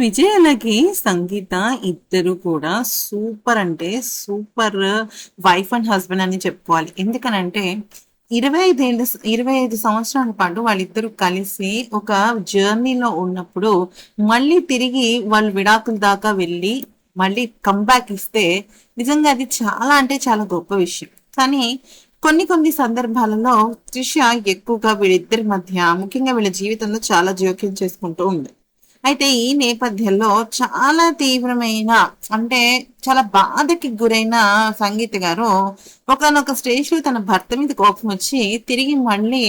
విజయాలకి సంగీత ఇద్దరు కూడా సూపర్ అంటే సూపర్ వైఫ్ అండ్ హస్బెండ్ అని చెప్పుకోవాలి. ఎందుకనంటే 25 సంవత్సరాల పాటు వాళ్ళిద్దరూ కలిసి ఒక జర్నీలో ఉన్నప్పుడు మళ్ళీ తిరిగి వాళ్ళు విడాకుల దాకా వెళ్ళి మళ్ళీ కంబ్యాక్ ఇస్తే నిజంగా అది చాలా అంటే చాలా గొప్ప విషయం. కానీ కొన్ని కొన్ని సందర్భాలలో త్రిష ఎక్కువగా వీళ్ళిద్దరి మధ్య ముఖ్యంగా వీళ్ళ జీవితంలో చాలా జోక్యం చేసుకుంటూ ఉంది. అయితే ఈ నేపథ్యంలో చాలా తీవ్రమైన అంటే చాలా బాధకి గురైన సంగీత గారు ఒకానొక స్టేజ్ లో తన భర్త మీద కోపం వచ్చి తిరిగి మళ్ళీ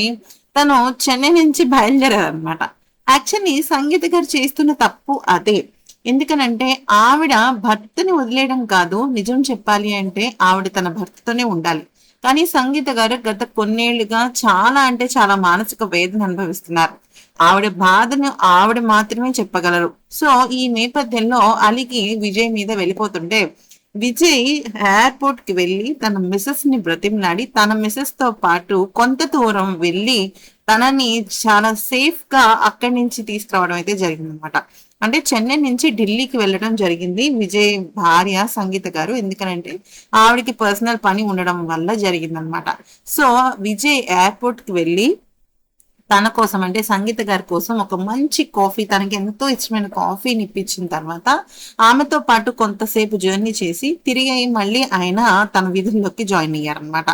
తను చెన్నై నుంచి బయలుదేరారు అనమాట. యాక్చువల్లీ సంగీత గారు చేస్తున్న తప్పు అదే. ఎందుకనంటే ఆవిడ భర్తని వదిలేయడం కాదు, నిజం చెప్పాలి అంటే ఆవిడ తన భర్తతోనే ఉండాలి. కానీ సంగీత గారు గత కొన్నేళ్లుగా చాలా అంటే చాలా మానసిక వేదన అనుభవిస్తున్నారు. ఆవిడ బాధను ఆవిడ మాత్రమే చెప్పగలరు. సో ఈ నేపథ్యంలో అలిగి విజయ్ మీద వెళ్ళిపోతుంటే విజయ్ ఎయిర్పోర్ట్ కి వెళ్ళి తన మిసెస్ ని బ్రతిమలాడి తన మిసెస్ తో పాటు కొంత దూరం వెళ్ళి తనని చాలా సేఫ్ గా అక్కడి నుంచి తీసుకురావడం అయితే జరిగిందనమాట. అంటే చెన్నై నుంచి ఢిల్లీకి వెళ్ళడం జరిగింది విజయ్ భార్య సంగీత గారు. ఎందుకనంటే ఆవిడకి పర్సనల్ పని ఉండడం వల్ల జరిగిందనమాట. సో విజయ్ ఎయిర్పోర్ట్ కి వెళ్ళి తన కోసం అంటే సంగీత గారి కోసం ఒక మంచి కాఫీ, తనకి ఎంతో ఇష్టమైన కాఫీని ఇప్పించిన తర్వాత ఆమెతో పాటు కొంతసేపు జర్నీ చేసి తిరిగి మళ్ళీ ఆయన తన విధుల్లోకి జాయిన్ అయ్యారనమాట.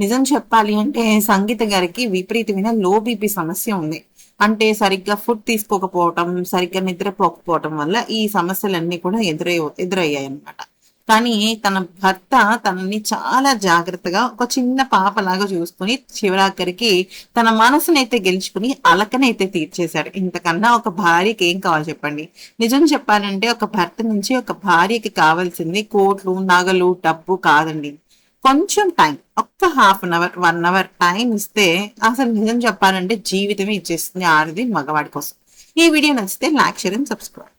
నిజం చెప్పాలి అంటే సంగీత గారికి విపరీతమైన లో బీపీ సమస్య ఉంది. అంటే సరిగ్గా ఫుడ్ తీసుకోకపోవటం, సరిగ్గా నిద్రపోకపోవటం వల్ల ఈ సమస్యలన్నీ కూడా ఎదురయ్యాయి అనమాట. కానీ తన భర్త తనని చాలా జాగ్రత్తగా ఒక చిన్న పాపలాగా చూసుకుని చివరాఖరికి తన మనసునైతే గెలుచుకుని అలకనైతే తీర్చేశాడు. ఇంతకన్నా ఒక భార్యకి ఏం కావాలి చెప్పండి. నిజం చెప్పాలంటే ఒక భర్త నుంచి ఒక భార్యకి కావాల్సింది కోట్లు, నగలు, డబ్బు కాదండి. కొంచెం టైం, ఒక్క half an hour 1 hour time ఇస్తే అసలు నిజం చెప్పాలంటే జీవితమే ఇచ్చేస్తుంది ఆడది మగవాడి కోసం. ఈ వీడియో నచ్చితే లైక్, షేర్ అండ్ సబ్స్క్రైబ్.